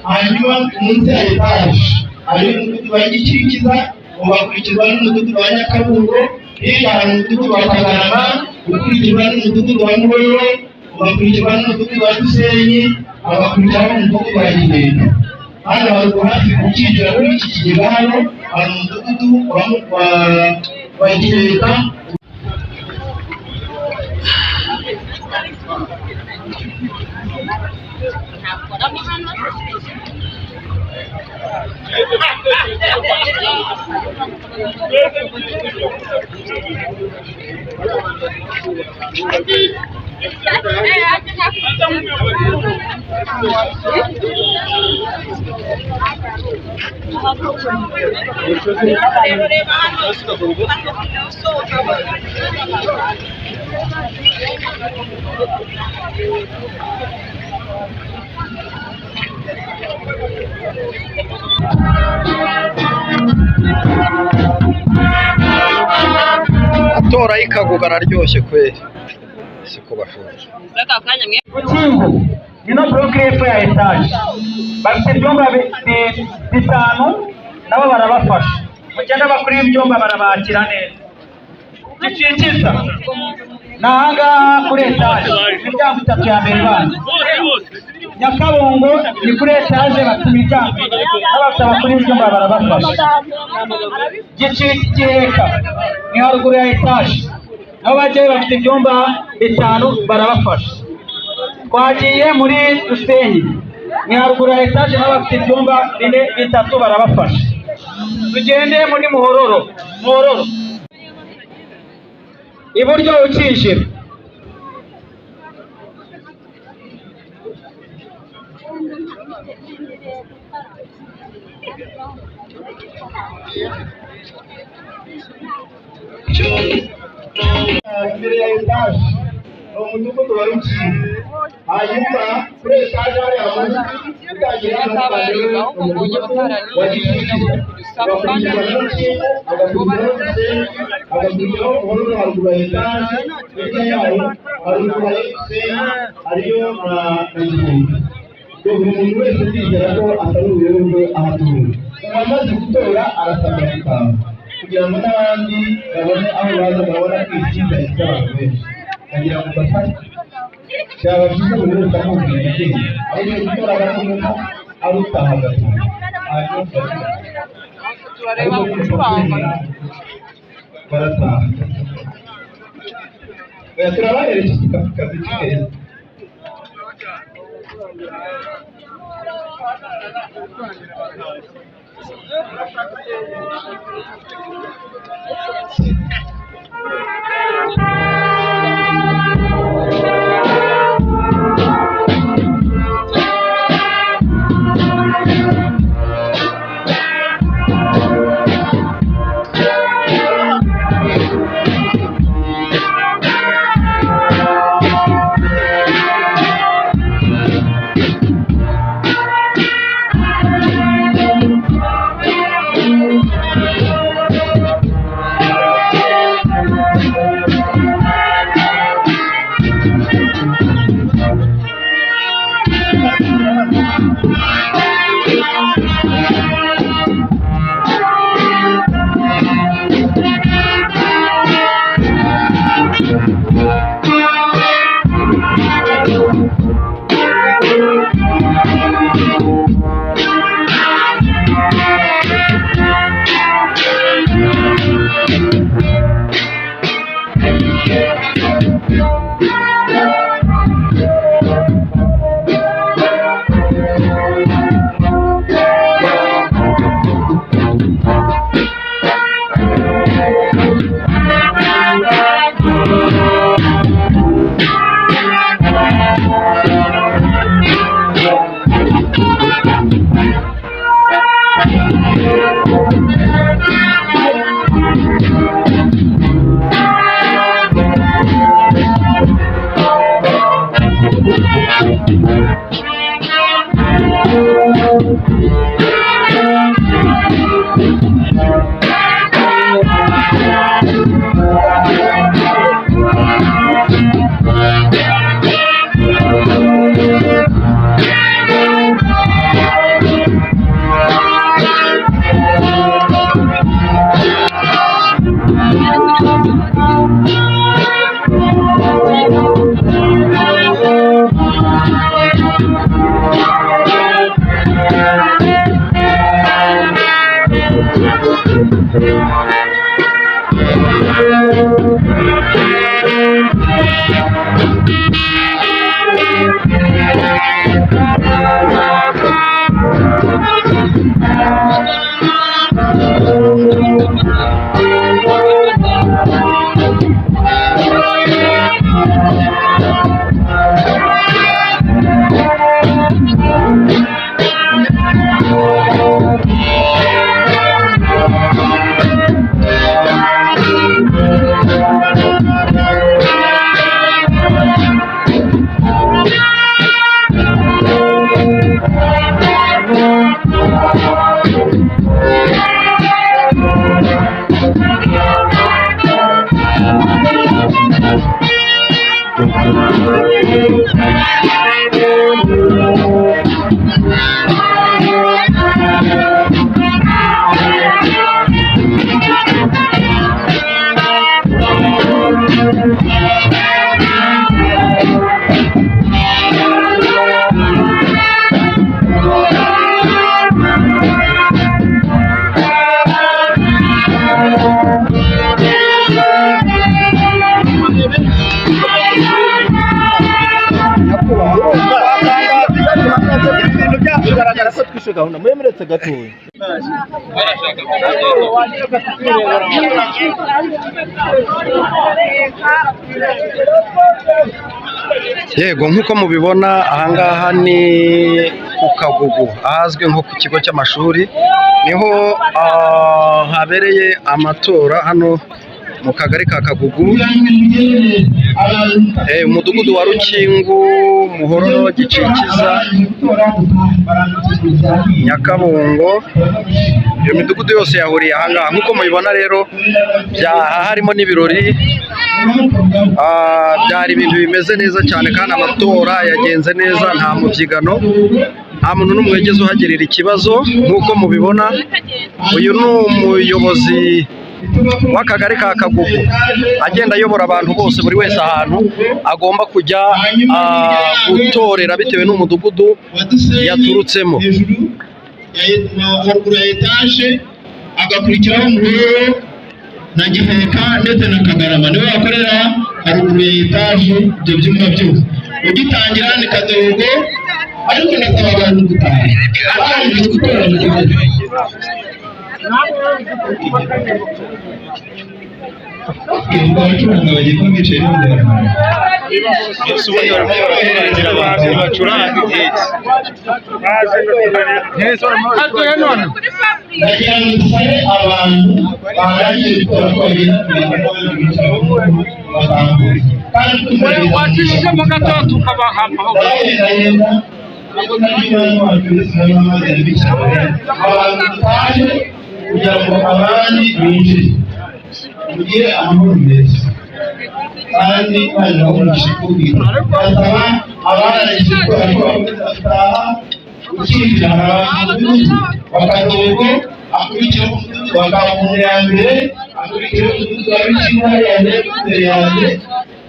hanyuma munsi ya etaje hari umudugudu wa Gikikiza ugakurikirwa n'umudugudu wa Nyakabungo, hirya hari umudugudu wa Kagarama ukurikirwa n'umudugudu wa Ngororero ugakurikirwa n'umudugudu wa Gisenyi ugakurikirwa n'umudugudu wa Giheta. Hano haruguru hafi kukinjira kuri iki kigega hano hari umudugudu wa Giheta. Atora y'Ikaguga araryoshye kweli, siko bashoje. Ukingo ino block y'epfo ya etaje bafite ibyumba bitanu nabo barabafasha, mugenda bakuri ibyumba barabakira neza. Gikikiza nahangaha kuri etaje imiryango itatu ya mbere banza. Nyakabungo ni kuri etaje bafite imiryango n'abafite bakuri ibyumba barabafasha. Giheka ni haruguru ya etaje nabo bagiye bafite ibyumba bitanu barabafasha. Twagiye muri Rusenyi ni haruguru ya etaje nabo bafite ibyumba bitatu barabafasha. Tugende muri Muhororo iburyo ukinjira imbere ya etaje ni umudugudu wa Rukingo. Hanyuma kuri etaje hari amazu utangira umudugudu wa Gikikiza ugakurikirwa na Rukingo agakurikiraho Gisenyi agakurikiraho Muhororo haruguru ya etaje, hirya yayo haruguru ya Gisenyi hariyo na Giheta. Buri muntu wese ndizera ko atari ubuyobe ahatuye. Uwamaze gutora arasabwa gutaha kugira ngo n'abandi babone aho baza babona icyizere cy'abantu benshi. Kugira ngo bafashe byaba byiza buri wese amubwira igihe aho gutora agakomeza arutaha agataha. Turareba gucuranga barataha. Turabaherekeje ku kazi keza. bigaragara ko twishe gahunda mwemeretse gatoya. Yego nk'uko mubibona ahangaha ni ku Kagugu ahazwi nko ku kigo cy'amashuri, niho habereye amatora hano mu kagari ka Kagugu, umudugudu wa Rukingu, Muhororo, Gicikiza, Nyakabungo. Iyo midugudu yose yahuriye ahangaha. Nk'uko mubibona rero harimo n'ibirori, byari ibintu bimeze neza cyane kandi amatora yagenze neza, nta mubyigano, nta muntu n'umwe wigeze uhagerera ikibazo. Nk'uko mubibona uyu ni umuyobozi w'akagari ka Kagugu, agenda ayobora abantu bose, buri wese ahantu agomba kujya gutorera bitewe n'umudugudu yaturutsemo. Haruguru ya etaje agakurikiraho Muhororo na Giheka ndetse na Kagarama, niwe bakorera haruguru ya etaje ibyo byumba byose. Ugitangira ni Kadogo, ariko nasaba abantu gutaha abandi gutora mu gihugu. Abacuranga bagiye kuba bicaye n'imbere nagira ngo dusabe abantu barangije gukora ko bagenda kandi wacishijemo gato tukabaha ndahenda ntabwo nari wacu wese nawe amazi yabikiraho abantu dutaje kugira ngo abandi binjire mugire amahoro meza kandi bari bakoresha kubwira basaba abarangije gukora ko bakomeza gutaha ukinjira abantu bakadogo akurikira umudugudu wa Kamuhanda ya mbere, akurikira umudugudu wa Rukinga imbere yanjye,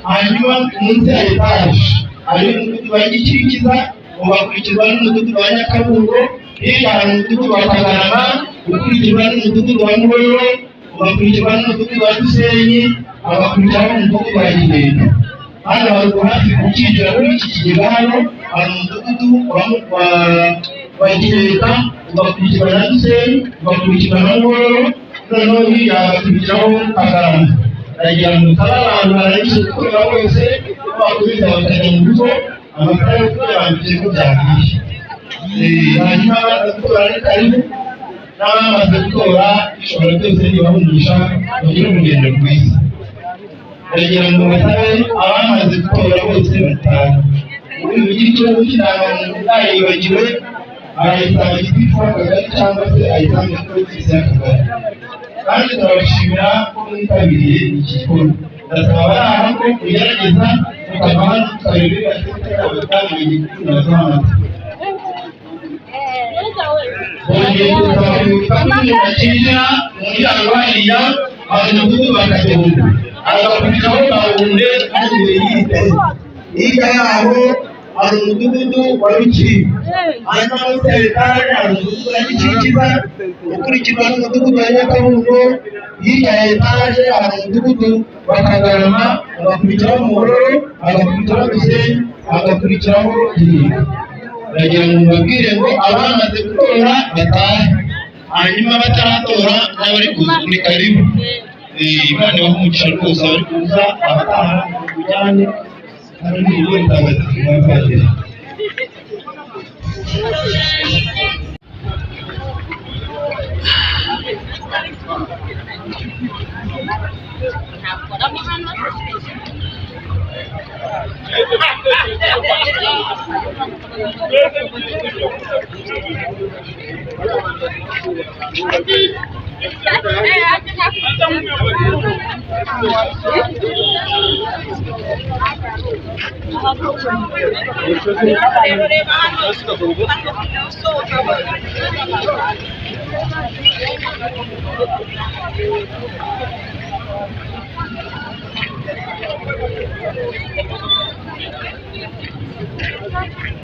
hanyuma munsi ya etaje hari umudugudu wa Gicikiza, ugakurikirwa n'umudugudu wa Nyakabungo, hirya hari umudugudu wa Kagarama, ukurikirwa n'umudugudu wa Muhororo, ugakurikirwa n'umudugudu wa Gisenyi, ugakurikirwa n'umudugudu wa Giheka. Hano haruguru hafi gukinjira muri iki kigega hano hari umudugudu wa Giheka, ugakurikirwa na Gisenyi, ugakurikirwa na Muhororo, noneho hirya hagakurikiraho Kagarama. Aragira ngo nsaba abantu barangije gukorera bose bakomeza bakajya mu rugo, amasaha yo kuyambitse ko byagiye. Hanyuma bagatora ari karibu, n'abamaze gutora ishobora byose nibahumurisha bagire urugendo rwiza. Aragira ngo basabe abamaze gutora bose bataha. ugira ikibazo cy'indangamuntu ntayibagiwe arayisanga igitifu w'akagari cyangwa se ayisanga kuri ofisi y'akagari. Kandi turabashimira ko mwitabiriye iki gikorwa. Ndasaba abari aha ko mugerageza mukava hano tukareba abatangiye igikunda z'amata. Bongeye gusaba ubufatanye bakinjira mu muryango hariya abanyagihugu bakagenda agakurikiraho gahunda kandi yite. Hirya yaho hari umudugudu wa Rukingo, hanyuma munsi ya etaje hari umudugudu wa Gikikiza ukurikirwa n'umudugudu wa Nyakabugo. Hirya ya etaje hari umudugudu wa Kagarama, agakurikiraho Muhororo, agakurikiraho Gisenyi, agakurikiraho Gihinga. Ndagira ngo mbabwire ngo abamaze gutora batahe, hanyuma bataratora n'abari kuza muri karibu. Imana ibahe umugisha rwose abari kuza, abataha mujyane hari n'ibyo bitagatifu bapadiri.